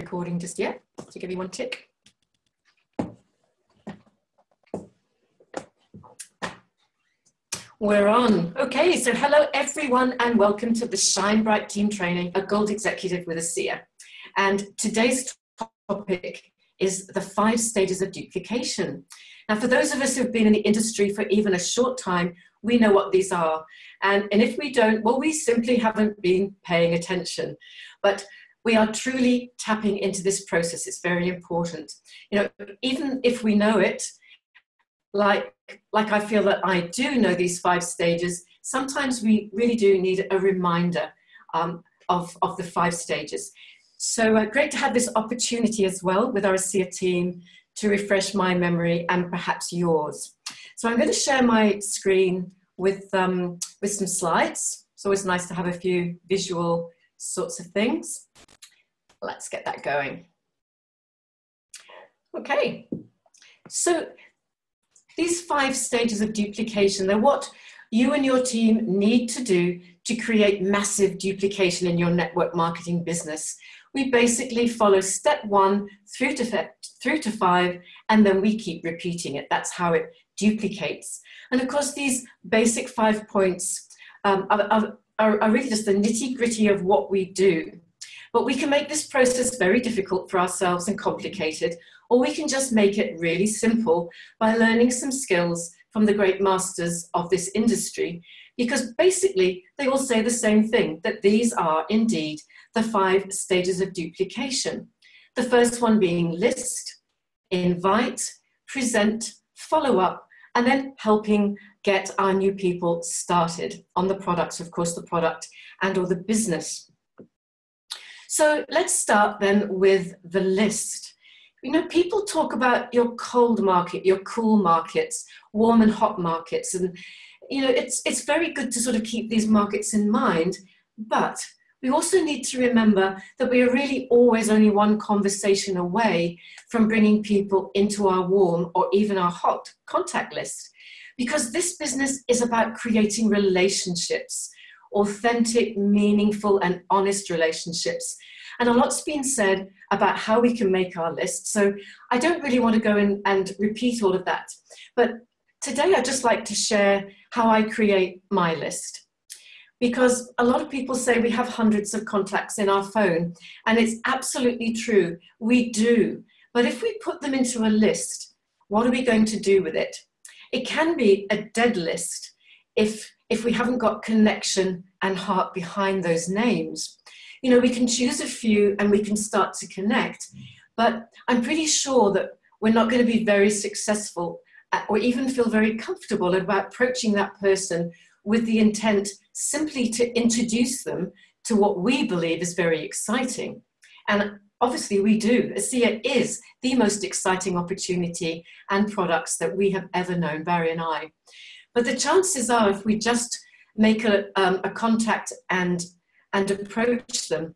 recording just yet, so give me one tick. We're on. Okay, so hello everyone and welcome to the Shine Bright Team Training, a Gold Executive with a SIA. And today's topic is the 5 stages of duplication. Now, for those of us who've been in the industry for even a short time, we know what these are. And if we don't, well, we simply haven't been paying attention. But we are truly tapping into this process. It's very important. You know, even if we know it, like I feel that I do know these 5 stages, sometimes we really do need a reminder of the 5 stages. So great to have this opportunity as well with our SIA team to refresh my memory and perhaps yours. So I'm going to share my screen with some slides. It's always nice to have a few visual sorts of things. Let's get that going. Okay, so these 5 stages of duplication, they're what you and your team need to do to create massive duplication in your network marketing business. We basically follow step 1 through to 5, and then we keep repeating it. That's how it duplicates. And of course, these basic 5 points are really just the nitty-gritty of what we do. But we can make this process very difficult for ourselves and complicated, or we can just make it really simple by learning some skills from the great masters of this industry, because basically they all say the same thing, that these are indeed the 5 stages of duplication. The first one being list, invite, present, follow up, and then helping get our new people started on the products, of course, the product and or the business. So let's start then with the list. You know, people talk about your cold market, your cool markets, warm and hot markets. And, you know, it's very good to sort of keep these markets in mind, but we also need to remember that we are really always only one conversation away from bringing people into our warm or even our hot contact list. Because this business is about creating relationships, authentic, meaningful, and honest relationships. And a lot's been said about how we can make our list. So I don't really want to go in and repeat all of that. But today I'd just like to share how I create my list. Because a lot of people say we have hundreds of contacts in our phone, and it's absolutely true, we do. But if we put them into a list, what are we going to do with it? It can be a dead list if we haven't got connection and heart behind those names. You know, we can choose a few and we can start to connect, but I'm pretty sure that we're not going to be very successful or even feel very comfortable about approaching that person with the intent simply to introduce them to what we believe is very exciting. And obviously we do. SIA is the most exciting opportunity and products that we have ever known, Barry and I. But the chances are, if we just make a contact and approach them,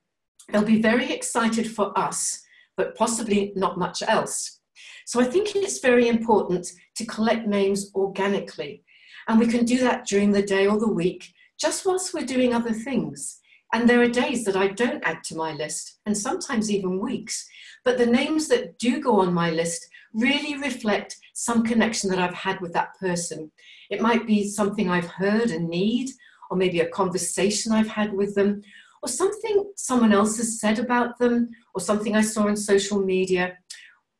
they'll be very excited for us, but possibly not much else. So I think it's very important to collect names organically. And we can do that during the day or the week, just whilst we're doing other things. And there are days that I don't add to my list, and sometimes even weeks. But the names that do go on my list really reflect some connection that I've had with that person. It might be something I've heard and need, or maybe a conversation I've had with them, or something someone else has said about them, or something I saw on social media,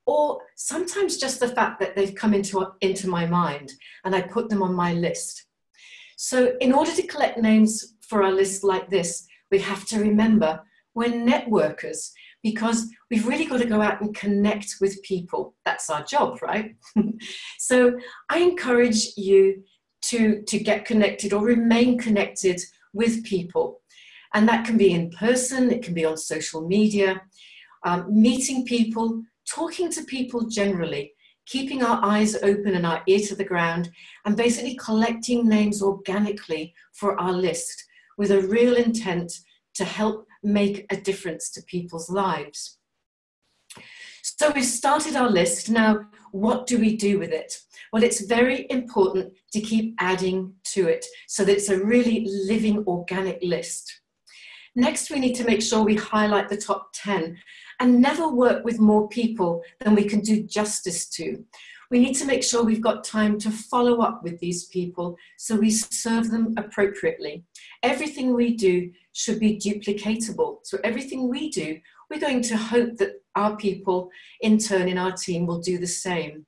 or sometimes just the fact that they've come into my mind and I put them on my list. So in order to collect names for our list like this, we have to remember we're networkers, because we've really got to go out and connect with people. That's our job, right? So I encourage you to get connected or remain connected with people. And that can be in person, it can be on social media, meeting people, talking to people generally, keeping our eyes open and our ear to the ground, and basically collecting names organically for our list with a real intent to help make a difference to people's lives. So we've started our list. Now, what do we do with it? Well, it's very important to keep adding to it so that it's a really living, organic list. Next, we need to make sure we highlight the top 10. and never work with more people than we can do justice to. We need to make sure we've got time to follow up with these people so we serve them appropriately. Everything we do should be duplicatable. So everything we do, we're going to hope that our people in turn in our team will do the same.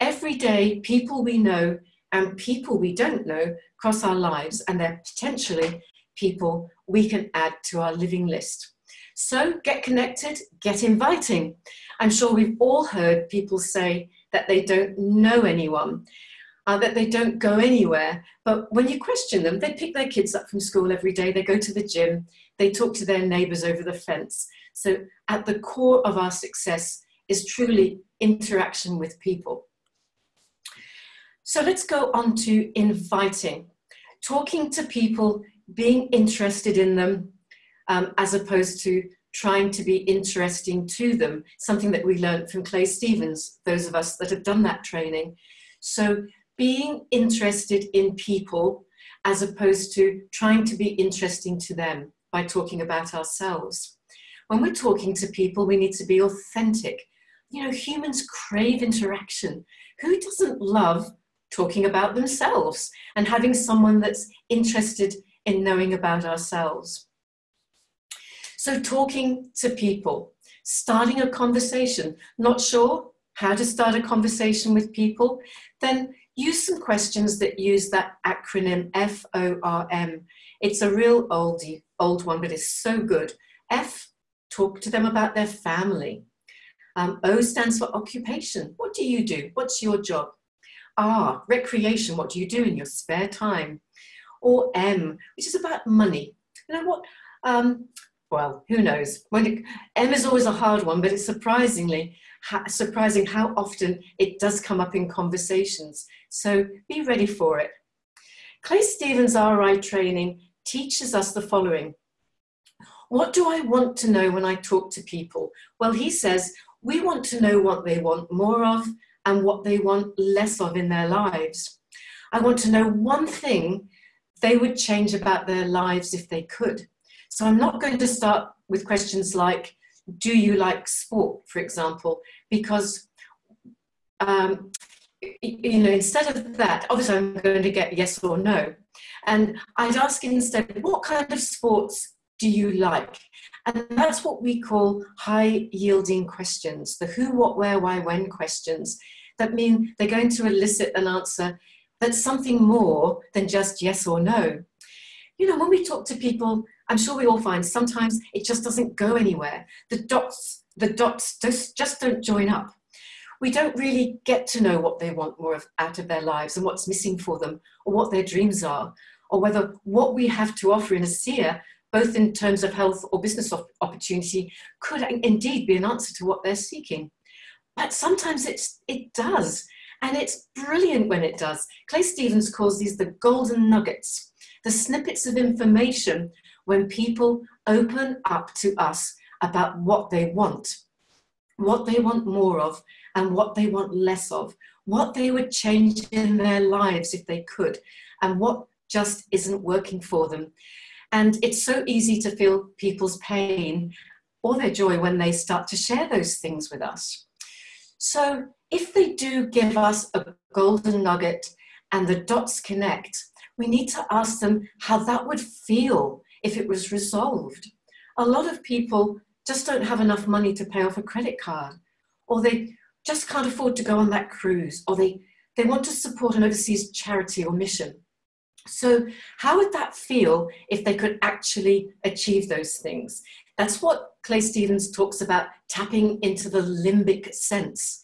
Every day, people we know and people we don't know cross our lives, and they're potentially people we can add to our living list. So get connected, get inviting. I'm sure we've all heard people say that they don't know anyone, that they don't go anywhere. But when you question them, they pick their kids up from school every day, they go to the gym, they talk to their neighbours over the fence. So at the core of our success is truly interaction with people. So let's go on to inviting, talking to people, being interested in them, as opposed to trying to be interesting to them, something that we learned from Clay Stevens, those of us that have done that training. So being interested in people as opposed to trying to be interesting to them by talking about ourselves. When we're talking to people, we need to be authentic. You know, humans crave interaction. Who doesn't love talking about themselves and having someone that's interested in knowing about ourselves? So talking to people, starting a conversation, not sure how to start a conversation with people, then use some questions that use that acronym FORM. It's a real old one, but it's so good. F, talk to them about their family. O stands for occupation. What do you do? What's your job? R, recreation. What do you do in your spare time? Or M, which is about money. You know what? Well, who knows? M is always a hard one, but it's surprising how often it does come up in conversations. So be ready for it. Clay Stevens' RI training teaches us the following. What do I want to know when I talk to people? Well, he says, we want to know what they want more of and what they want less of in their lives. I want to know one thing they would change about their lives if they could. So I'm not going to start with questions like, do you like sport, for example, because, you know, instead of that, obviously I'm going to get yes or no. And I'd ask instead, what kind of sports do you like? And that's what we call high-yielding questions, the who, what, where, why, when questions, that mean they're going to elicit an answer that's something more than just yes or no. You know, when we talk to people, I'm sure we all find sometimes it just doesn't go anywhere. The dots just don't join up. We don't really get to know what they want more of out of their lives and what's missing for them, or what their dreams are, or whether what we have to offer in a SEER, both in terms of health or business opportunity, could indeed be an answer to what they're seeking. But sometimes it does, and it's brilliant when it does. Clay Stevens calls these the golden nuggets, the snippets of information when people open up to us about what they want more of, and what they want less of, what they would change in their lives if they could, and what just isn't working for them. And it's so easy to feel people's pain or their joy when they start to share those things with us. So if they do give us a golden nugget and the dots connect, we need to ask them how that would feel if it was resolved. A lot of people just don't have enough money to pay off a credit card, or they just can't afford to go on that cruise, or they want to support an overseas charity or mission. So how would that feel if they could actually achieve those things? That's what Clay Stevens talks about, tapping into the limbic sense.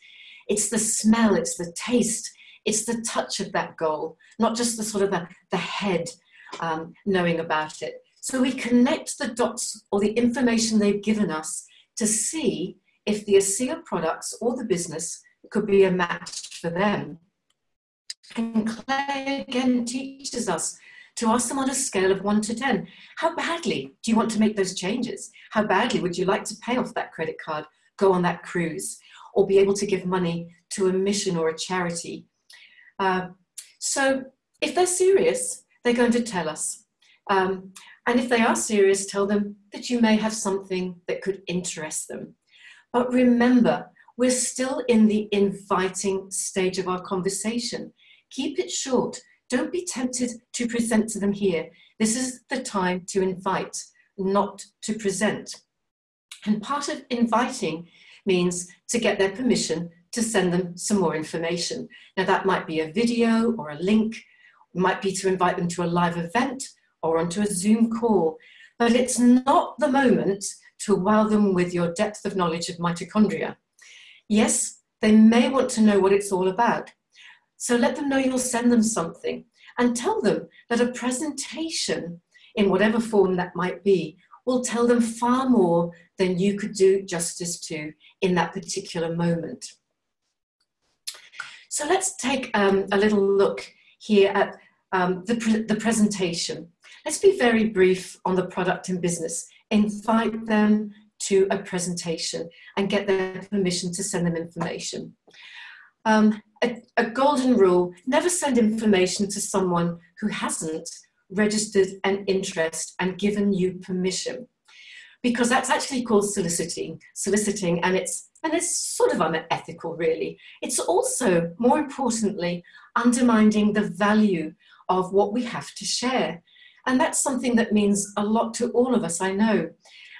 It's the smell, it's the taste, it's the touch of that goal, not just the sort of the head knowing about it. So we connect the dots or the information they've given us to see if the ASEA products or the business could be a match for them. And Clay again teaches us to ask them on a scale of 1 to 10. How badly do you want to make those changes? How badly would you like to pay off that credit card, go on that cruise, or be able to give money to a mission or a charity? So if they're serious, they're going to tell us. And if they are serious, tell them that you may have something that could interest them. But remember, we're still in the inviting stage of our conversation. Keep it short. Don't be tempted to present to them here. This is the time to invite, not to present. And part of inviting means to get their permission to send them some more information. Now that might be a video or a link, it might be to invite them to a live event or onto a Zoom call, but it's not the moment to wow them with your depth of knowledge of mitochondria. Yes, they may want to know what it's all about. So let them know you'll send them something and tell them that a presentation, in whatever form that might be, will tell them far more than you could do justice to in that particular moment. So let's take a little look here at the presentation. Let's be very brief on the product and business. Invite them to a presentation and get their permission to send them information. A golden rule, never send information to someone who hasn't registered an interest and given you permission, because that's actually called soliciting, and it's sort of unethical, really. It's also, more importantly, undermining the value of what we have to share. And that's something that means a lot to all of us, I know.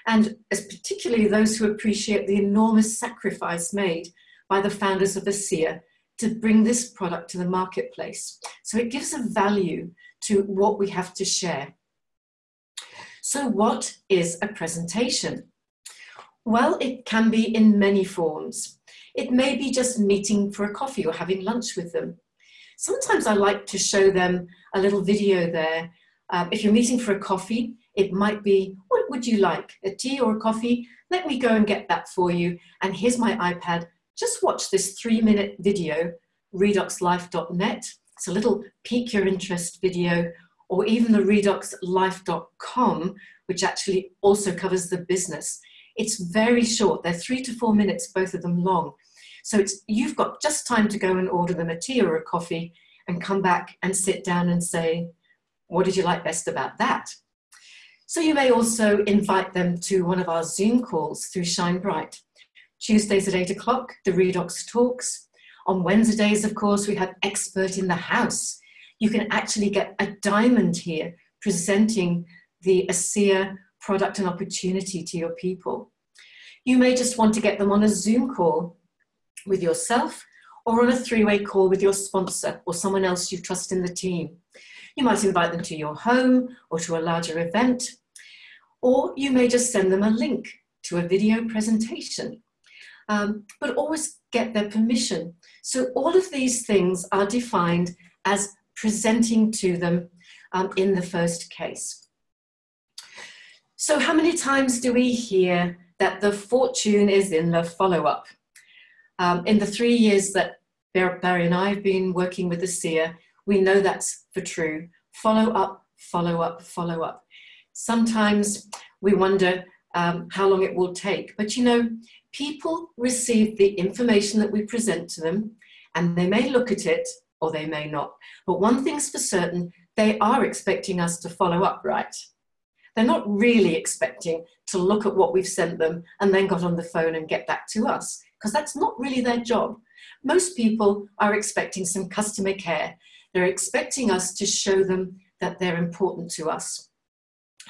And as particularly those who appreciate the enormous sacrifice made by the founders of ASEA to bring this product to the marketplace. So it gives a value to what we have to share. So what is a presentation? Well, it can be in many forms. It may be just meeting for a coffee or having lunch with them. Sometimes I like to show them a little video there. If you're meeting for a coffee, it might be, what would you like, a tea or a coffee? Let me go and get that for you. And here's my iPad. Just watch this 3-minute video, redoxlife.net. It's a little pique your interest video, or even the redoxlife.com, which actually also covers the business. It's very short. They're 3 to 4 minutes, both of them long. So you've got just time to go and order them a tea or a coffee and come back and sit down and say, what did you like best about that? So you may also invite them to one of our Zoom calls through Shine Bright. Tuesdays at 8 o'clock, the Redox Talks. On Wednesdays, of course, we have Expert in the House. You can actually get a diamond here presenting the ASEA product and opportunity to your people. You may just want to get them on a Zoom call with yourself or on a 3-way call with your sponsor or someone else you trust in the team. You might invite them to your home or to a larger event, or you may just send them a link to a video presentation, but always get their permission. So all of these things are defined as presenting to them in the first case. So how many times do we hear that the fortune is in the follow-up? In the 3 years that Barry and I have been working with ASEA, we know that's for true. Follow up, follow up, follow up. Sometimes we wonder how long it will take, but you know, people receive the information that we present to them and they may look at it or they may not. But one thing's for certain, they are expecting us to follow up, right? They're not really expecting to look at what we've sent them and then got on the phone and get back to us, because that's not really their job. Most people are expecting some customer care. They're expecting us to show them that they're important to us.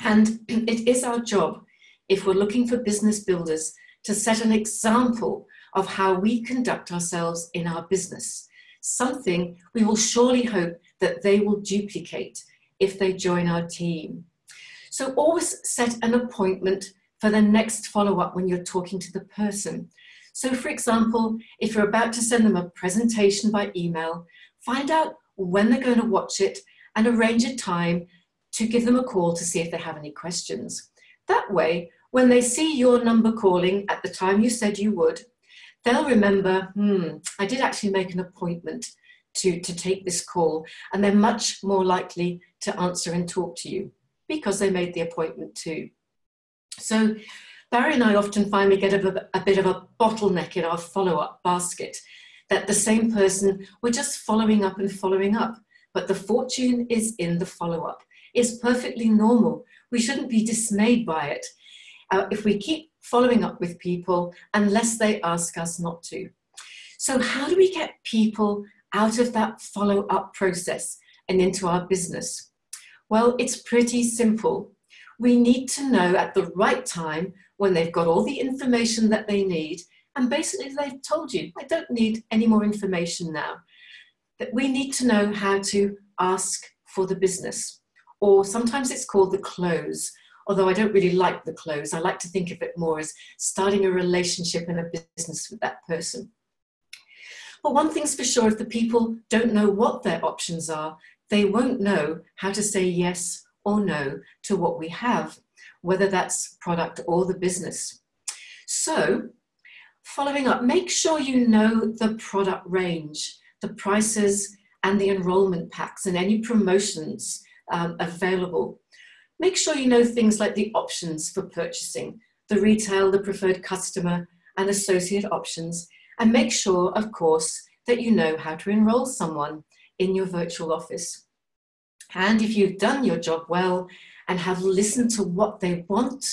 And it is our job, if we're looking for business builders, to set an example of how we conduct ourselves in our business, something we will surely hope that they will duplicate if they join our team. So always set an appointment for the next follow-up when you're talking to the person. So for example, if you're about to send them a presentation by email, find out when they're going to watch it and arrange a time to give them a call to see if they have any questions. That way, when they see your number calling at the time you said you would, they'll remember, I did actually make an appointment to take this call, and they're much more likely to answer and talk to you because they made the appointment too. So Barry and I often find we get a bit of a bottleneck in our follow-up basket, that the same person, we're just following up and following up, but the fortune is in the follow-up. It's perfectly normal. We shouldn't be dismayed by it. If we keep following up with people unless they ask us not to. So how do we get people out of that follow-up process and into our business? Well, it's pretty simple. We need to know at the right time when they've got all the information that they need, and basically they've told you, I don't need any more information now, that we need to know how to ask for the business. Or sometimes it's called the close, although I don't really like the close. I like to think of it more as starting a relationship and a business with that person. But one thing's for sure, if the people don't know what their options are, they won't know how to say yes or no to what we have, whether that's product or the business. So, following up, make sure you know the product range, the prices and the enrollment packs and any promotions available. Make sure you know things like the options for purchasing, the retail, the preferred customer and associate options, and make sure, of course, that you know how to enroll someone in your virtual office. And if you've done your job well and have listened to what they want,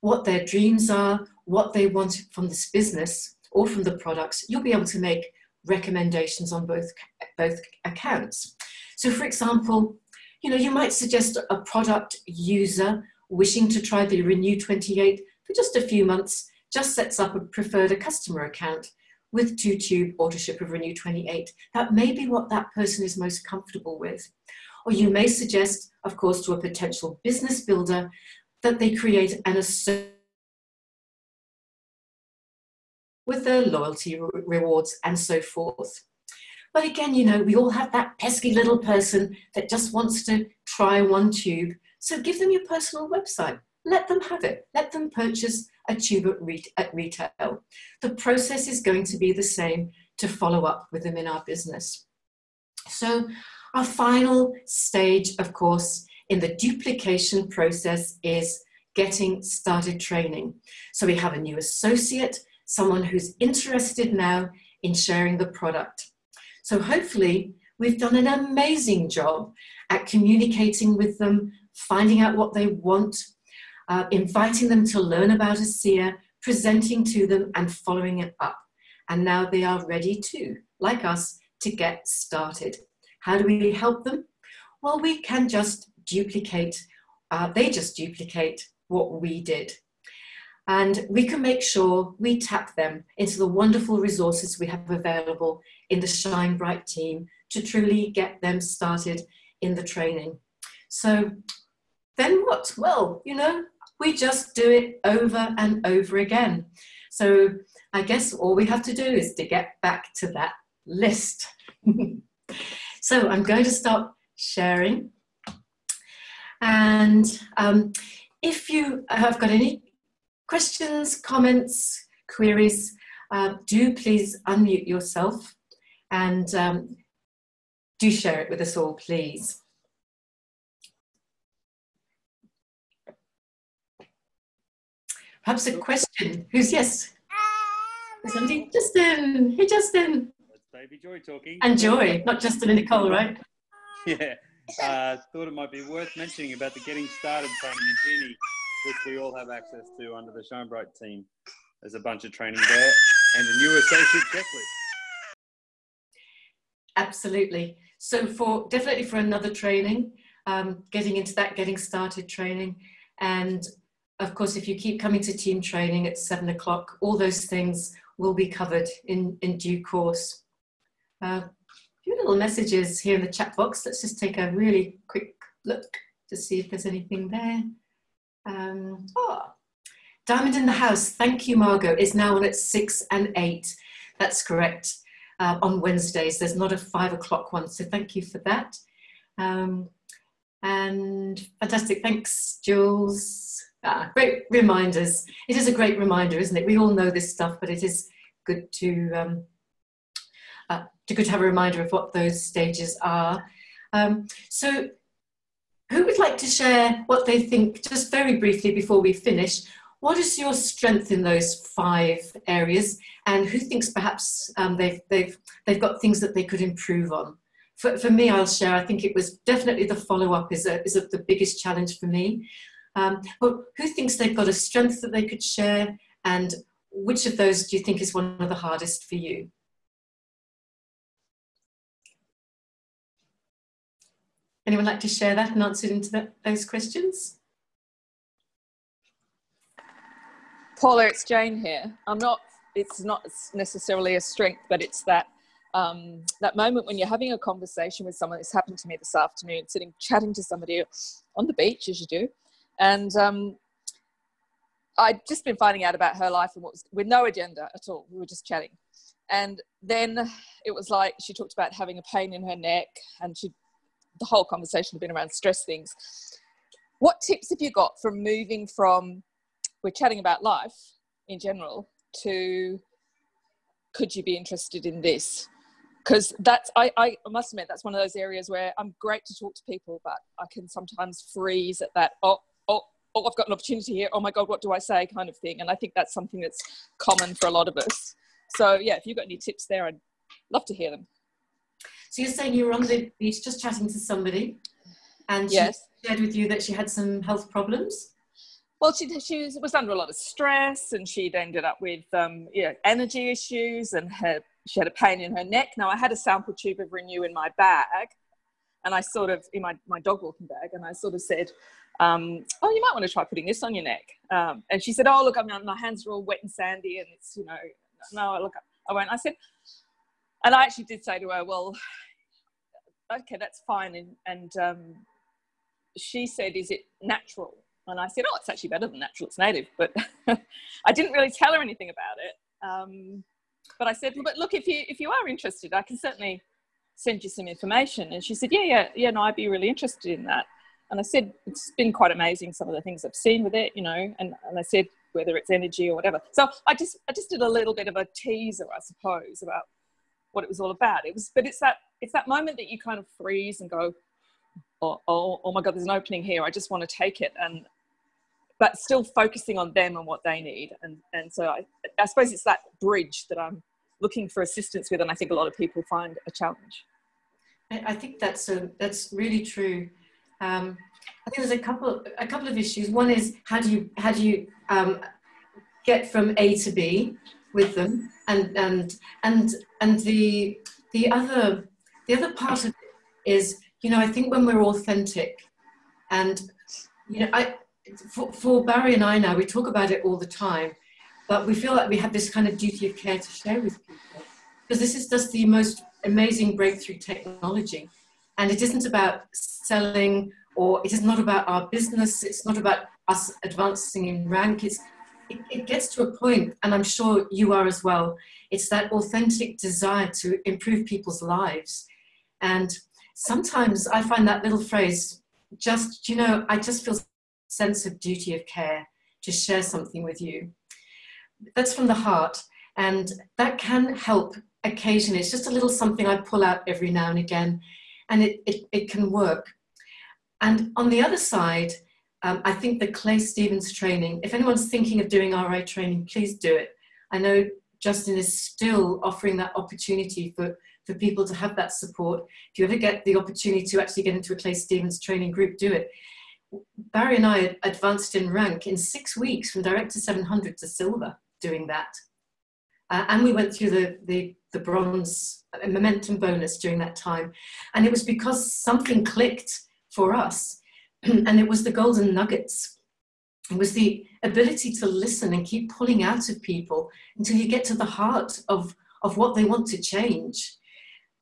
what their dreams are, what they want from this business or from the products, you'll be able to make recommendations on both accounts. So for example, you might suggest a product user wishing to try the Renew 28 for just a few months, just sets up a preferred customer account with 2-tube auto-ship of Renew 28. That may be what that person is most comfortable with. Or you may suggest, of course, to a potential business builder that they create an associate with their loyalty rewards and so forth. But again, we all have that pesky little person that just wants to try one tube. So give them your personal website. Let them have it. Let them purchase a tube at retail. The process is going to be the same to follow up with them in our business. So our final stage, of course, in the duplication process is getting started training. So we have a new associate, someone who's interested now in sharing the product. So hopefully we've done an amazing job at communicating with them, finding out what they want, inviting them to learn about ASEA, presenting to them and following it up. And now they are ready to, like us, to get started. How do we help them? Well, we can just duplicate, they just duplicate what we did. And we can make sure we tap them into the wonderful resources we have available in the Shine Bright team to truly get them started in the training. So then what? Well, we just do it over and over again. So I guess all we have to do is to get back to that list. So I'm going to stop sharing. And if you have got any questions, comments, queries, do please unmute yourself and do share it with us all, please. Perhaps a question. Who's yes? Somebody? Justin. Hey, Justin. That's Baby Joy talking. And Joy, not Justin and Nicole, right? Yeah. Thought it might be worth mentioning about the Getting Started training in Genie, which we all have access to under the Shine Bright team. There's a bunch of training there and a new associate checklist. Absolutely. So definitely for another training, getting into that Getting Started training. And of course, if you keep coming to team training at 7 o'clock, all those things will be covered in due course. A few little messages here in the chat box. Let's just take a really quick look to see if there's anything there. Diamond in the House, thank you, Margot, is now on at 6 and 8. That's correct. On Wednesdays, there's not a 5 o'clock one, so thank you for that. And fantastic, thanks, Jules. Great reminders. It is a great reminder, isn't it? We all know this stuff, but it is good to have a reminder of what those stages are. So who would like to share what they think, just very briefly before we finish? What is your strength in those 5 areas, and who thinks perhaps they've got things that they could improve on? For me, I'll share. I think it was definitely the follow-up is the biggest challenge for me. But who thinks they've got a strength that they could share, and which of those do you think is one of the hardest for you? Anyone like to share that and answer into those questions? Paula, it's Jane here. It's not necessarily a strength, but it's that that moment when you're having a conversation with someone. This happened to me this afternoon, chatting to somebody on the beach, as you do. And I'd just been finding out about her life and with no agenda at all. We were just chatting. And then it was like she talked about having a pain in her neck, and the whole conversation had been around stress things. What tips have you got from moving from, we're chatting about life in general, to could you be interested in this? Because I must admit, that's one of those areas where I'm great to talk to people, but I can sometimes freeze at that, oh, I've got an opportunity here. Oh my God, what do I say kind of thing. And I think that's something that's common for a lot of us. So yeah, if you've got any tips there, I'd love to hear them. So you're saying you were on the beach just chatting to somebody, and she shared with you that she had some health problems? Well, she was under a lot of stress, and she'd ended up with energy issues, and she had a pain in her neck. Now, I had a sample tube of Renew in my bag, and I sort of, in my dog walking bag, and I sort of said, oh, you might want to try putting this on your neck. And she said, oh, look, my hands are all wet and sandy, and it's, no, look, I won't. I said, and I actually did say to her, well, okay, that's fine. And she said, is it natural? And I said, oh, it's actually better than natural, it's native. But I didn't really tell her anything about it. But I said, well, but look, if you are interested, I can certainly send you some information. And she said, yeah, no, I'd be really interested in that. And I said, it's been quite amazing, some of the things I've seen with it, and I said, whether it's energy or whatever. So I just did a little bit of a teaser, I suppose, about what it was all about. But it's that moment that you kind of freeze and go, oh my God, there's an opening here. I just want to take it. But still focusing on them and what they need. And so I suppose it's that bridge that I'm looking for assistance with. And I think a lot of people find a challenge. I think that's really true. I think there's a couple of issues. One is how do you get from A to B with them, and the other part of it is, I think when we're authentic, and for Barry and I now, we talk about it all the time, but we feel like we have this kind of duty of care to share with people, because this is just the most amazing breakthrough technology. And it isn't about selling, or it is not about our business. It's not about us advancing in rank. It gets to a point, and I'm sure you are as well. It's that authentic desire to improve people's lives. And sometimes I find that little phrase, I just feel a sense of duty of care to share something with you. That's from the heart. And that can help occasionally. It's just a little something I pull out every now and again. And it can work. And on the other side, I think the Clay Stevens training, if anyone's thinking of doing RI training, please do it. I know Justin is still offering that opportunity for people to have that support. If you ever get the opportunity to actually get into a Clay Stevens training group, do it. Barry and I advanced in rank in 6 weeks from Director 700 to Silver doing that. And we went through the bronze momentum bonus during that time. And it was because something clicked for us. And it was the golden nuggets. It was the ability to listen and keep pulling out of people until you get to the heart of what they want to change.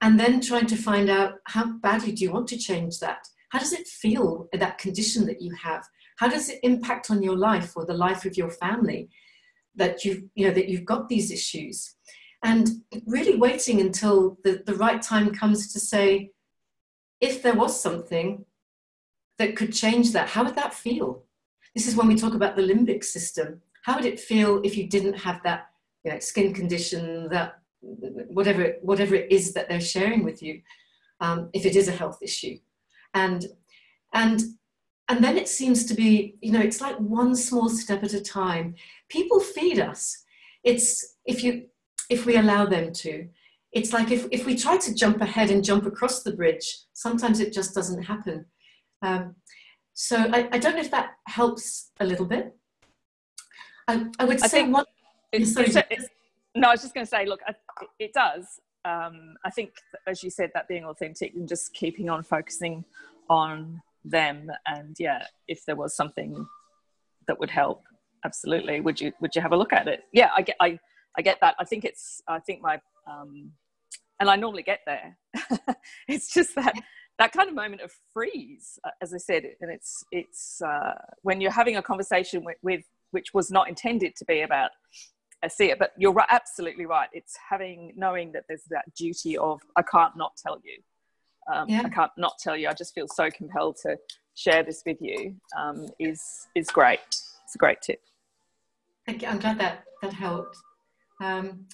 And then trying to find out, how badly do you want to change that? How does it feel, that condition that you have? How does it impact on your life or the life of your family that you've got these issues? And really waiting until the right time comes to say, if there was something that could change that, how would that feel? This is when we talk about the limbic system. How would it feel if you didn't have that skin condition, that whatever it is that they're sharing with you, if it is a health issue? And then it seems to be, it's like one small step at a time. People feed us. It's if we allow them to. It's like if we try to jump ahead and jump across the bridge, sometimes it just doesn't happen. So I don't know if that helps a little bit. I would say think one. No, I was just going to say, look, it does. I think, as you said, that being authentic and just keeping on focusing on them, and yeah, if there was something that would help, absolutely. Would you have a look at it? Yeah, I get that. I think my and I normally get there. It's just that kind of moment of freeze, as I said, and it's when you're having a conversation with which was not intended to be about a seer, but you're absolutely right. It's knowing that there's that duty of, I can't not tell you. I can't not tell you. I just feel so compelled to share this with you. Is great. It's a great tip. Thank you. I'm glad that helped. And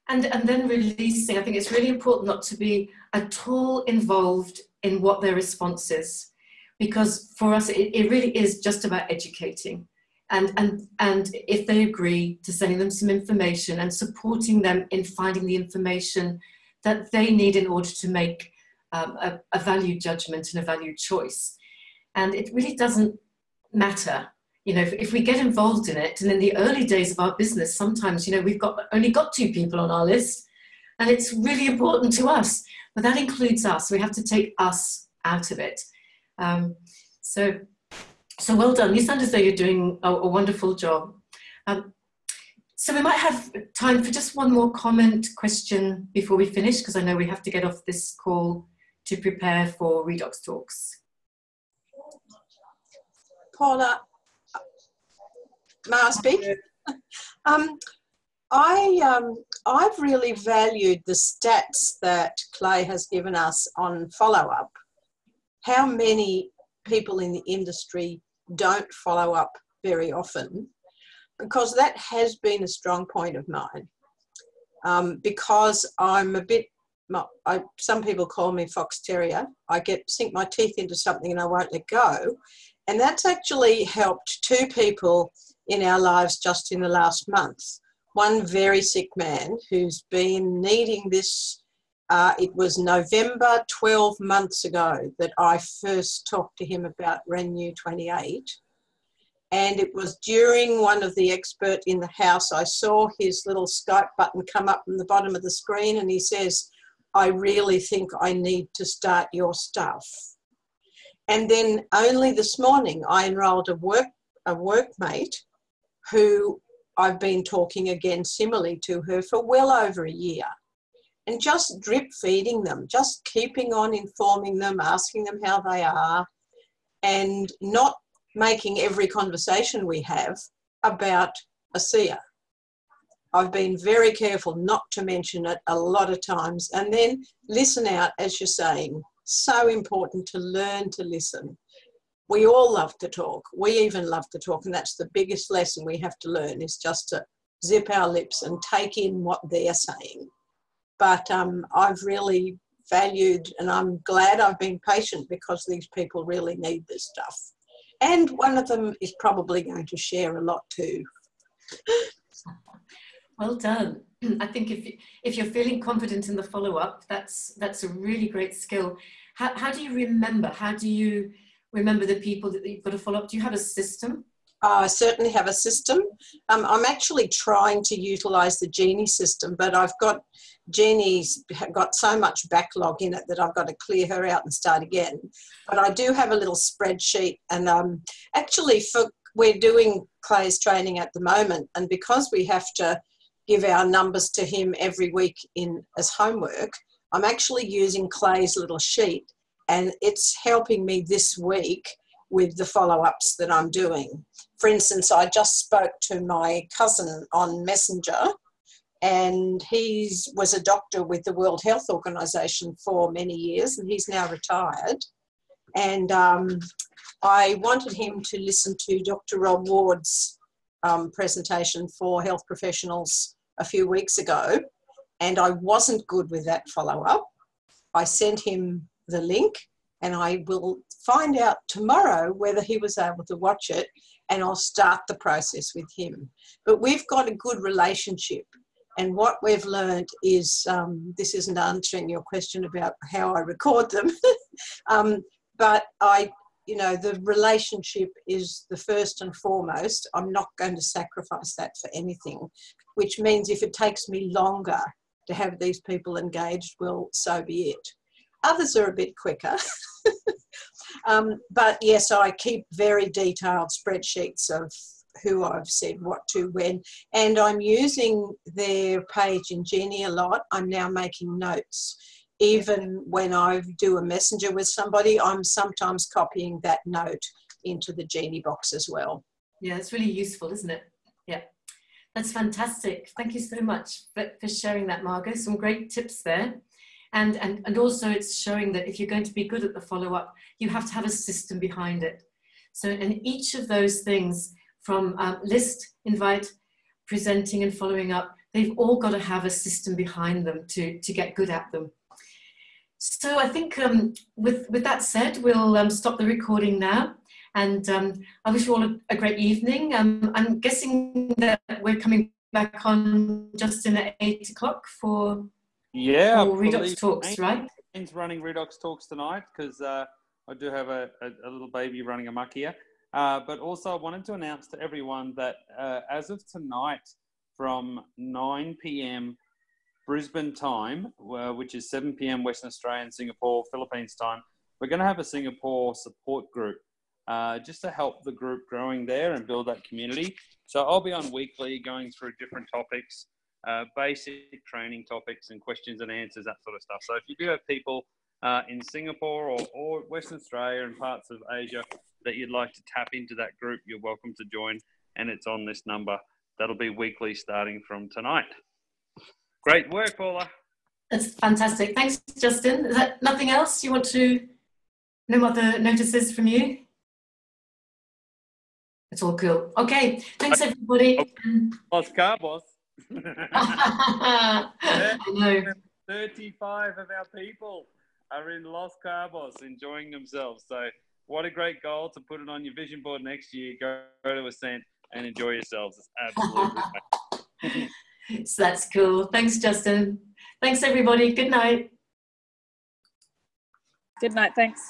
then releasing. I think it's really important not to be at all involved in what their response is, because for us it really is just about educating. And if they agree to sending them some information and supporting them in finding the information that they need in order to make a valued judgment and a valued choice. And it really doesn't matter, you know, if we get involved in it. And in the early days of our business, sometimes, you know, we've only got 2 people on our list, and it's really important to us, but that includes us. We have to take us out of it. So well done. You sound as though you're doing a wonderful job. So we might have time for just one more comment, question before we finish, because I know we have to get off this call to prepare for Redox Talks. Paula, may I speak? I've really valued the stats that Clay has given us on follow-up. How many people in the industry don't follow up very often, because that has been a strong point of mine. Because I'm a bit, some people call me fox terrier. I sink my teeth into something and I won't let go. And that's actually helped 2 people in our lives just in the last month. One very sick man who's been needing this. It was November 12 months ago that I first talked to him about Renew 28. And it was during one of the expert in the house, I saw his little Skype button come up from the bottom of the screen, and he says, I really think I need to start your stuff. And then only this morning I enrolled a workmate who I've been talking again similarly to her for well over a year. And just drip feeding them, just keeping on informing them, asking them how they are, and not making every conversation we have about a seer. I've been very careful not to mention it a lot of times, and then listen out, as you're saying. So important to learn to listen. We all love to talk. We even love to talk, and that's the biggest lesson we have to learn, is just to zip our lips and take in what they're saying. But I've really valued, and I'm glad I've been patient, because these people really need this stuff. And one of them is probably going to share a lot too. Well done. I think if you're feeling confident in the follow-up, that's a really great skill. How do you remember? How do you remember the people that you've got to follow up? Do you have a system? I certainly have a system. I'm actually trying to utilise the Genie system, but Genie's got so much backlog in it that I've got to clear her out and start again. But I do have a little spreadsheet, and actually we're doing Clay's training at the moment, and because we have to give our numbers to him every week as homework, I'm actually using Clay's little sheet, and it's helping me this week with the follow-ups that I'm doing. For instance, I just spoke to my cousin on Messenger, and he was a doctor with the World Health Organization for many years, and he's now retired. And I wanted him to listen to Dr. Rob Ward's presentation for health professionals a few weeks ago, and I wasn't good with that follow-up. I sent him the link, and I will find out tomorrow whether he was able to watch it, and I'll start the process with him. But we've got a good relationship, and what we've learned is, this isn't answering your question about how I record them, but you know, the relationship is the first and foremost. I'm not going to sacrifice that for anything, which means if it takes me longer to have these people engaged, well, so be it. Others are a bit quicker. But yes, I keep very detailed spreadsheets of who I've said what to when, and I'm using their page in Genie a lot. I'm now making notes. Even when I do a messenger with somebody, I'm sometimes copying that note into the Genie box as well. Yeah, it's really useful, isn't it? Yeah, that's fantastic. Thank you so much for sharing that, Margot. Some great tips there. And also it's showing that if you're going to be good at the follow-up, you have to have a system behind it. So in each of those things, from list, invite, presenting and following up, they've all got to have a system behind them to get good at them. So I think with that said, we'll stop the recording now. And I wish you all a great evening. I'm guessing that we're coming back on Justin at 8 o'clock for Redox Talks, right? Jane's running Redox Talks tonight because I do have a little baby running amok here. But also I wanted to announce to everyone that as of tonight from 9 p.m. Brisbane time, which is 7 p.m. Western Australia and Singapore, Philippines time, we're going to have a Singapore support group just to help the group growing there and build that community. So I'll be on weekly going through different topics, basic training topics and questions and answers, that sort of stuff. So if you do have people in Singapore or Western Australia and parts of Asia that you'd like to tap into that group, you're welcome to join, and it's on this number. That'll be weekly starting from tonight. Great work, Paula. That's fantastic. Thanks, Justin. Is that nothing else you want to, no other notices from you? It's all cool. Okay, thanks everybody. Los Cabos. I know. 35 of our people are in Los Cabos enjoying themselves. So what a great goal to put it on your vision board next year. Go to Ascent and enjoy yourselves. It's absolutely So that's cool. Thanks, Justin. Thanks, everybody. Good night. Good night. Thanks.